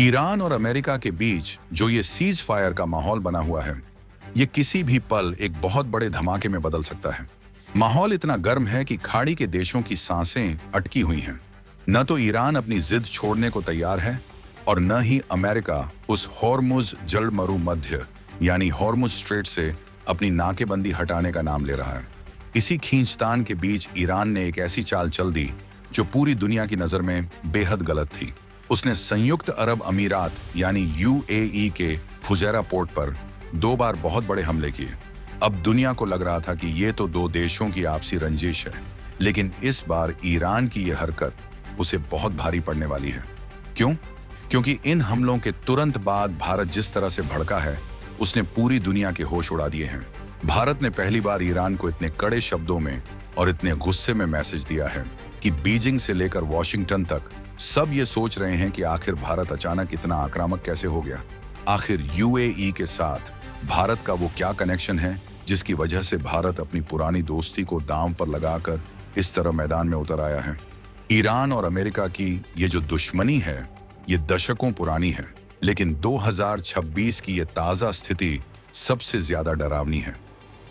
Iran और America के बीच जो ये सीज फायर का माहौल बना हुआ है, ये किसी भी पल एक बहुत बड़े धमाके में बदल सकता है। माहौल इतना गर्म है कि खाड़ी के देशों की सांसें अटकी हुई हैं। न तो ईरान अपनी जिद छोड़ने को तैयार है और न ही अमेरिका उस हॉर्मुज जलमरु मध्य यानी हॉर्मुज स्ट्रेट से अपनी नाकेबंदी हटाने का नाम ले रहा है। इसी खींचतान के बीच ईरान ने एक ऐसी चाल चल दी जो पूरी दुनिया की नजर में बेहद गलत थी। उसने संयुक्त अरब अमीरात यानी यूएई के फुजैरा पोर्ट पर 2 बार बहुत बड़े हमले किए। अब दुनिया को लग रहा था कि ये तो 2 देशों की आपसी रंजिश है, लेकिन इस बार ईरान की यह हरकत उसे बहुत भारी पड़ने वाली है। क्यों? क्योंकि इन हमलों के तुरंत बाद भारत जिस तरह से भड़का है, उसने पूरी दुनिया के होश उड़ा दिए हैं। भारत ने पहली बार ईरान को इतने कड़े शब्दों में और इतने गुस्से में मैसेज दिया है कि बीजिंग से लेकर वॉशिंगटन तक सब ये सोच रहे हैं कि आखिर भारत अचानक इतना आक्रामक कैसे हो गया। आखिर यूएई के साथ भारत का वो क्या कनेक्शन है जिसकी वजह से भारत अपनी पुरानी दोस्ती को दांव पर लगाकर इस तरह मैदान में उतर आया है। ईरान और अमेरिका की ये जो दुश्मनी है, ये दशकों पुरानी है, लेकिन 2026 की ये ताजा स्थिति सबसे ज्यादा डरावनी है।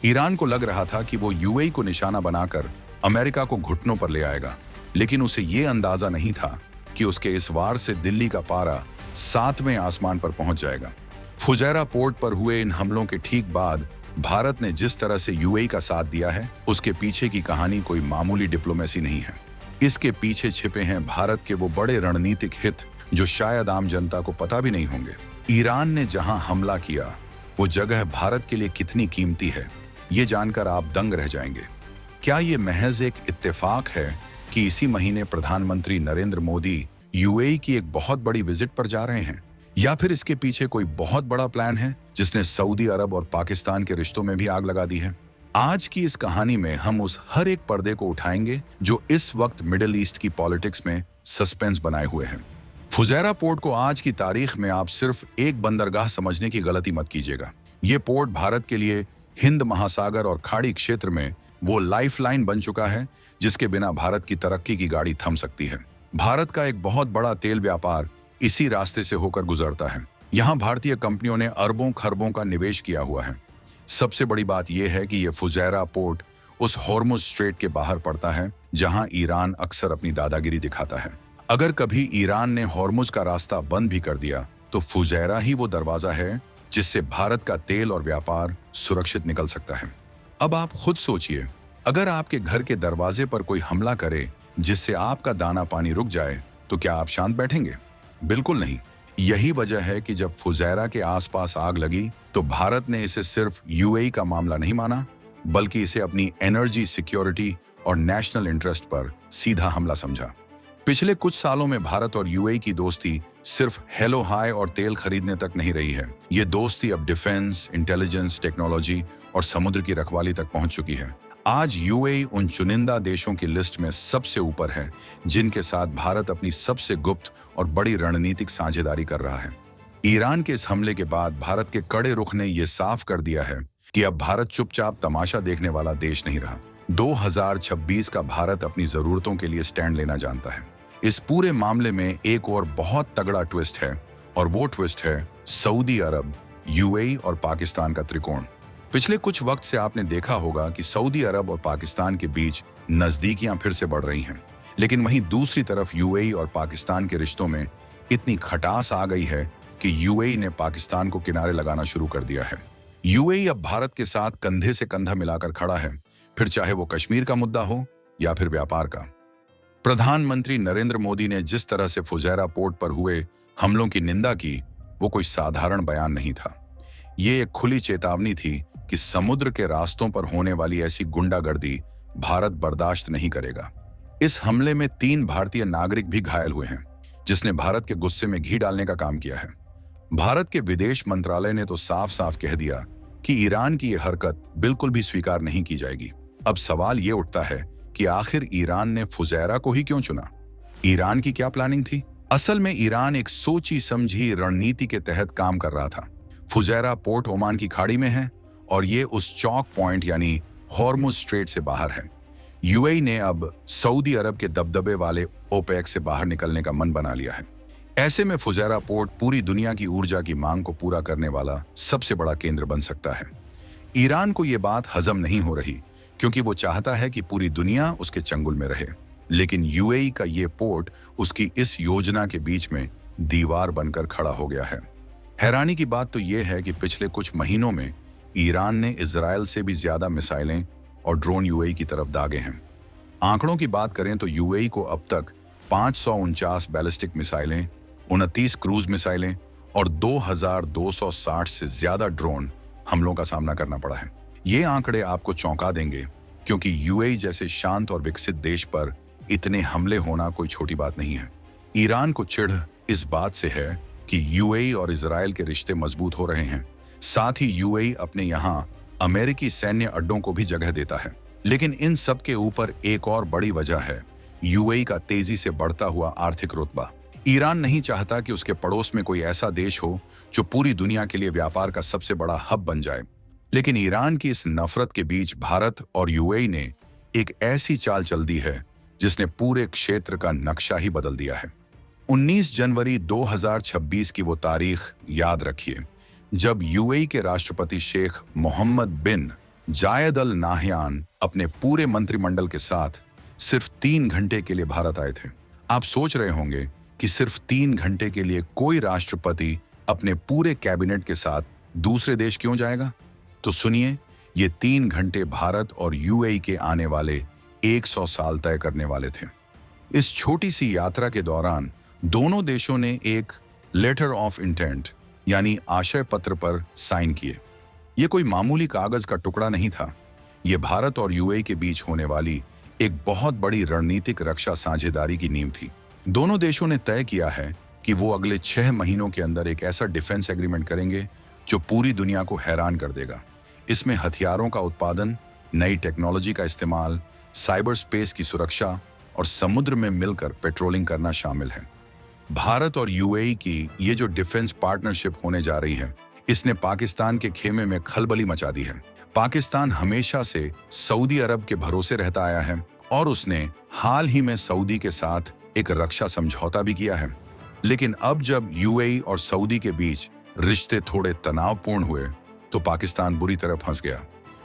ईरान को लग रहा था कि वो यूएई को निशाना बनाकर अमेरिका को घुटनों पर ले आएगा, लेकिन उसे ये अंदाजा नहीं था कि उसके इस वार से दिल्ली का पारा 7वें आसमान पर पहुंच जाएगा। फुजैरा पोर्ट पर हुए इन हमलों के ठीक बाद भारत ने जिस तरह से यूएई का साथ दिया है, उसके पीछे की कहानी कोई मामूली डिप्लोमेसी नहीं है। इसके पीछे छिपे हैं भारत के वो बड़े रणनीतिक हित जो शायद आम जनता को पता भी नहीं होंगे। ईरान ने जहां हमला किया, वो जगह भारत के लिए कितनी कीमती है, ये जानकर आप दंग रह जाएंगे। क्या ये महज एक इत्तेफाक है कि इसी महीने प्रधानमंत्री नरेंद्र मोदी यूएई की एक बहुत बड़ी विजिट पर जा रहे हैं, या फिर इसके पीछे कोई बहुत बड़ा प्लान है जिसने सऊदी अरब और पाकिस्तान के रिश्तों में भी आग लगा दी है? आज की इस कहानी में हम उस हर एक पर्दे को उठाएंगे जो इस वक्त मिडिल ईस्ट की पॉलिटिक्स में सस्पेंस बनाए हुए हैं। फुजैरा पोर्ट को आज की तारीख में आप सिर्फ एक बंदरगाह समझने की गलती मत कीजिएगा। ये पोर्ट भारत के लिए हिंद महासागर और खाड़ी क्षेत्र में वो लाइफलाइन बन चुका है जिसके बिना भारत की तरक्की की गाड़ी थम सकती है। भारत का एक बहुत बड़ा तेल व्यापार इसी रास्ते से होकर गुजरता है। यहाँ भारतीय कंपनियों ने अरबों खरबों का निवेश किया हुआ है। सबसे बड़ी बात यह है कि यह फुजैरा पोर्ट उस हॉर्मुज स्ट्रेट के बाहर पड़ता है जहां ईरान अक्सर अपनी दादागिरी दिखाता है। अगर कभी ईरान ने हॉर्मुज का रास्ता बंद भी कर दिया तो फुजैरा ही वो दरवाजा है जिससे भारत का तेल और व्यापार सुरक्षित निकल सकता है। अब आप खुद सोचिए, अगर आपके घर के दरवाजे पर कोई हमला करे जिससे आपका दाना पानी रुक जाए, तो क्या आप शांत बैठेंगे? बिल्कुल नहीं। यही वजह है कि जब फुजैरा के आसपास आग लगी तो भारत ने इसे सिर्फ यूएई का मामला नहीं माना, बल्कि इसे अपनी एनर्जी सिक्योरिटी और नेशनल इंटरेस्ट पर सीधा हमला समझा। पिछले कुछ सालों में भारत और यूएई की दोस्ती सिर्फ हेलो हाय और तेल खरीदने तक नहीं रही है। ये दोस्ती अब डिफेंस, इंटेलिजेंस, टेक्नोलॉजी और समुद्र की रखवाली तक पहुंच चुकी है। आज यूएई उन चुनिंदा देशों की लिस्ट में सबसे ऊपर है जिनके साथ भारत अपनी सबसे गुप्त और बड़ी रणनीतिक साझेदारी कर रहा है। ईरान के इस हमले के बाद भारत के कड़े रुख ने यह साफ कर दिया है कि अब भारत चुपचाप तमाशा देखने वाला देश नहीं रहा। 2026 का भारत अपनी जरूरतों के लिए स्टैंड लेना जानता है। इस पूरे मामले में एक और बहुत तगड़ा ट्विस्ट है, और वो ट्विस्ट है सऊदी अरब, यूएई और पाकिस्तान का त्रिकोण। पिछले कुछ वक्त से आपने देखा होगा कि सऊदी अरब और पाकिस्तान के बीच नजदीकियां फिर से बढ़ रही हैं, लेकिन वहीं दूसरी तरफ यूएई और पाकिस्तान के रिश्तों में इतनी खटास आ गई है कि यूएई ने पाकिस्तान को किनारे लगाना शुरू कर दिया है। यूएई अब भारत के साथ कंधे से कंधा मिलाकर खड़ा है, फिर चाहे वो कश्मीर का मुद्दा हो या फिर व्यापार का। प्रधानमंत्री नरेंद्र मोदी ने जिस तरह से फुजैरा पोर्ट पर हुए हमलों की निंदा की, वो कोई साधारण बयान नहीं था। ये एक खुली चेतावनी थी कि समुद्र के रास्तों पर होने वाली ऐसी गुंडागर्दी भारत बर्दाश्त नहीं करेगा। इस हमले में 3 भारतीय नागरिक भी घायल हुए हैं, जिसने भारत के गुस्से में घी डालने का काम किया है। भारत के विदेश मंत्रालय ने तो साफ साफ कह दिया कि ईरान की यह हरकत बिल्कुल भी स्वीकार नहीं की जाएगी। अब सवाल ये उठता है कि आखिर ईरान ने फुजैरा को ही क्यों चुना? ईरान की क्या प्लानिंग थी? असल में ईरान एक सोची समझी रणनीति के तहत काम कर रहा था। फुजैरा पोर्ट ओमान की खाड़ी में है और ये उस चौक पॉइंट यानी हॉर्मुज स्ट्रेट से बाहर है। यूएई ने अब सऊदी अरब के दबदबे वाले ओपेक से बाहर निकलने का मन बना लिया है। ऐसे में फुजैरा पोर्ट पूरी दुनिया की ऊर्जा की मांग को पूरा करने वाला सबसे बड़ा केंद्र बन सकता है। ईरान को यह बात हजम नहीं हो रही, क्योंकि वो चाहता है कि पूरी दुनिया उसके चंगुल में रहे। लेकिन यूएई का ये पोर्ट उसकी इस योजना के बीच में दीवार बनकर खड़ा हो गया है। हैरानी की बात तो यह है कि पिछले कुछ महीनों में ईरान ने इजराइल से भी ज्यादा मिसाइलें और ड्रोन यूएई की तरफ दागे हैं। आंकड़ों की बात करें तो यूएई को अब तक 549 बैलिस्टिक मिसाइलें, 29 क्रूज मिसाइलें और 2260 से ज्यादा ड्रोन हमलों का सामना करना पड़ा है। ये आंकड़े आपको चौंका देंगे, क्योंकि यूएई जैसे शांत और विकसित देश पर इतने हमले होना कोई छोटी बात नहीं है। ईरान को चिढ़ इस बात से है कि यूएई और इजराइल के रिश्ते मजबूत हो रहे हैं। साथ ही यूएई अपने यहाँ अमेरिकी सैन्य अड्डों को भी जगह देता है। लेकिन इन सब के ऊपर एक और बड़ी वजह है यूएई का तेजी से बढ़ता हुआ आर्थिक रुतबा। ईरान नहीं चाहता कि उसके पड़ोस में कोई ऐसा देश हो जो पूरी दुनिया के लिए व्यापार का सबसे बड़ा हब बन जाए। लेकिन ईरान की इस नफरत के बीच भारत और यूएई ने एक ऐसी चाल चल दी है जिसने पूरे क्षेत्र का नक्शा ही बदल दिया है। 19 जनवरी 2026 की वो तारीख याद रखिए, जब यूएई के राष्ट्रपति शेख मोहम्मद बिन जायद अल नाहयान अपने पूरे मंत्रिमंडल के साथ सिर्फ 3 घंटे के लिए भारत आए थे। आप सोच रहे होंगे कि सिर्फ 3 घंटे के लिए कोई राष्ट्रपति अपने पूरे कैबिनेट के साथ दूसरे देश क्यों जाएगा? तो सुनिए, ये 3 घंटे भारत और यूएई के आने वाले 100 साल तय करने वाले थे। इस छोटी सी यात्रा के दौरान दोनों देशों ने एक लेटर ऑफ इंटेंट यानी आशय पत्र पर साइन किए। ये कोई मामूली कागज का टुकड़ा नहीं था। ये भारत और यूएई के बीच होने वाली एक बहुत बड़ी रणनीतिक रक्षा साझेदारी की नींव थी। दोनों देशों ने तय किया है कि वो अगले 6 महीनों के अंदर एक ऐसा डिफेंस एग्रीमेंट करेंगे जो पूरी दुनिया को हैरान कर देगा। इसमें हथियारों का उत्पादन, नई टेक्नोलॉजी का इस्तेमाल, साइबर स्पेस की सुरक्षा और समुद्र में मिलकर पेट्रोलिंग करना शामिल है। भारत और यूएई की ये जो डिफेंस पार्टनरशिप होने जा रही है, इसने पाकिस्तान के खेमे में खलबली मचा दी है। पाकिस्तान हमेशा से सऊदी अरब के भरोसे रहता आया है और उसने हाल ही में सऊदी के साथ एक रक्षा समझौता भी किया है। लेकिन अब जब यूएई और सऊदी के बीच रिश्ते थोड़े तनावपूर्ण हुए तो पाकिस्तान बुरी तरह फंस गया।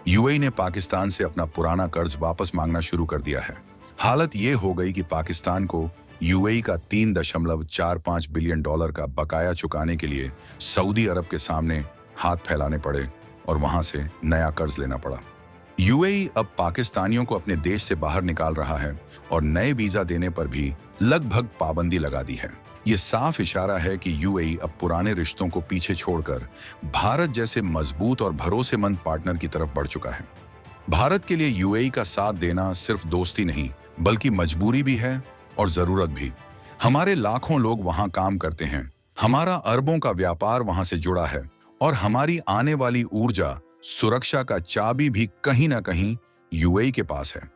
यूएई ने पाकिस्तान से अपना पुराना कर्ज वापस मांगना शुरू कर दिया है। हालत ये हो गई कि पाकिस्तान को यूएई का $3.45 बिलियन का बकाया चुकाने के लिए सऊदी अरब के सामने हाथ फैलाने पड़े और वहां से नया कर्ज लेना पड़ा। यूएई अब पाकिस्तानियों को अपने देश से बाहर निकाल रहा है और नए वीजा देने पर भी लगभग पाबंदी लगा दी है। ये साफ इशारा है कि यूएई अब पुराने रिश्तों को पीछे छोड़कर भारत जैसे मजबूत और भरोसेमंद पार्टनर की तरफ बढ़ चुका है। भारत के लिए यूएई का साथ देना सिर्फ दोस्ती नहीं, बल्कि मजबूरी भी है और जरूरत भी। हमारे लाखों लोग वहां काम करते हैं, हमारा अरबों का व्यापार वहां से जुड़ा है और हमारी आने वाली ऊर्जा सुरक्षा का चाबी भी कहीं ना कहीं यूएई के पास है।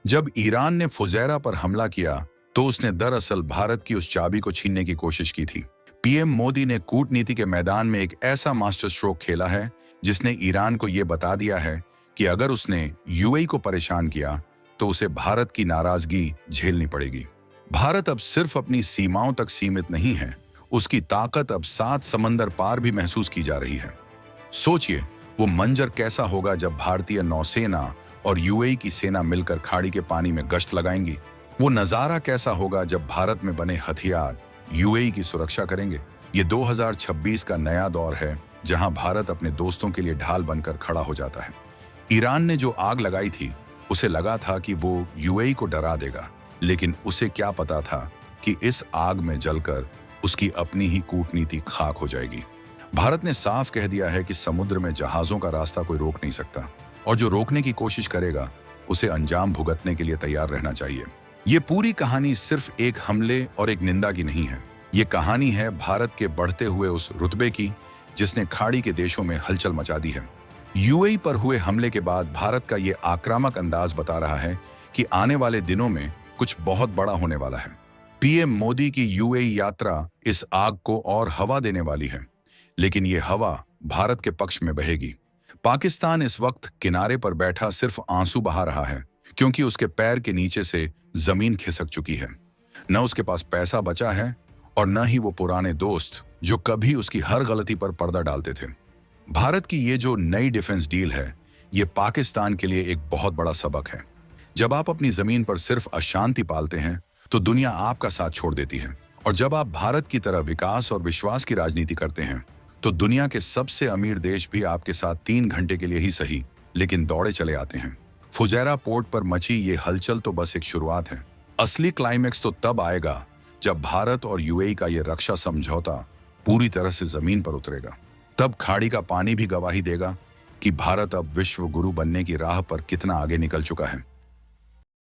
जब ईरान ने फुजैरा पर हमला किया तो उसने दरअसल भारत की उस चाबी को छीनने की कोशिश की थी। पीएम मोदी ने कूटनीति के मैदान में एक ऐसा मास्टर स्ट्रोक खेला है जिसने ईरान को यह बता दिया है कि अगर उसने यूएई को परेशान किया तो उसे भारत की नाराजगी झेलनी पड़ेगी। भारत अब सिर्फ अपनी सीमाओं तक सीमित नहीं है, उसकी ताकत अब 7 समंदर पार भी महसूस की जा रही है। सोचिए वो मंजर कैसा होगा जब भारतीय नौसेना और यूएई की सेना मिलकर खाड़ी के पानी में गश्त लगाएंगी। वो नजारा कैसा होगा जब भारत में बने हथियार यूएई की सुरक्षा करेंगे। ये 2026 का नया दौर है जहां भारत अपने दोस्तों के लिए ढाल बनकर खड़ा हो जाता है। ईरान ने जो आग लगाई थी उसे लगा था कि वो यूएई को डरा देगा, लेकिन उसे क्या पता था कि इस आग में जलकर उसकी अपनी ही कूटनीति खाक हो जाएगी। भारत ने साफ कह दिया है कि समुद्र में जहाजों का रास्ता कोई रोक नहीं सकता और जो रोकने की कोशिश करेगा उसे अंजाम भुगतने के लिए तैयार रहना चाहिए। ये पूरी कहानी सिर्फ एक हमले और एक निंदा की नहीं है। ये कहानी है भारत के बढ़ते हुए उस रुतबे की जिसने खाड़ी के देशों में हलचल मचा दी है। यूएई पर हुए हमले के बाद भारत का ये आक्रामक अंदाज बता रहा है कि आने वाले दिनों में कुछ बहुत बड़ा होने वाला है। पीएम मोदी की यूएई यात्रा इस आग को और हवा देने वाली है, लेकिन ये हवा भारत के पक्ष में बहेगी। पाकिस्तान इस वक्त किनारे पर बैठा सिर्फ आंसू बहा रहा है, क्योंकि उसके पैर के नीचे से जमीन खिसक चुकी है। न उसके पास पैसा बचा है और न ही वो पुराने दोस्त जो कभी उसकी हर गलती पर पर्दा डालते थे। भारत की ये जो नई डिफेंस डील है, ये पाकिस्तान के लिए एक बहुत बड़ा सबक है। जब आप अपनी जमीन पर सिर्फ अशांति पालते हैं तो दुनिया आपका साथ छोड़ देती है, और जब आप भारत की तरह विकास और विश्वास की राजनीति करते हैं तो दुनिया के सबसे अमीर देश भी आपके साथ 3 घंटे के लिए ही सही लेकिन दौड़े चले आते हैं। फुजैरा पोर्ट पर मची ये हलचल तो बस एक शुरुआत है। असली क्लाइमेक्स तो तब आएगा जब भारत और यूएई का ये रक्षा समझौता पूरी तरह से जमीन पर उतरेगा। तब खाड़ी का पानी भी गवाही देगा कि भारत अब विश्व गुरु बनने की राह पर कितना आगे निकल चुका है।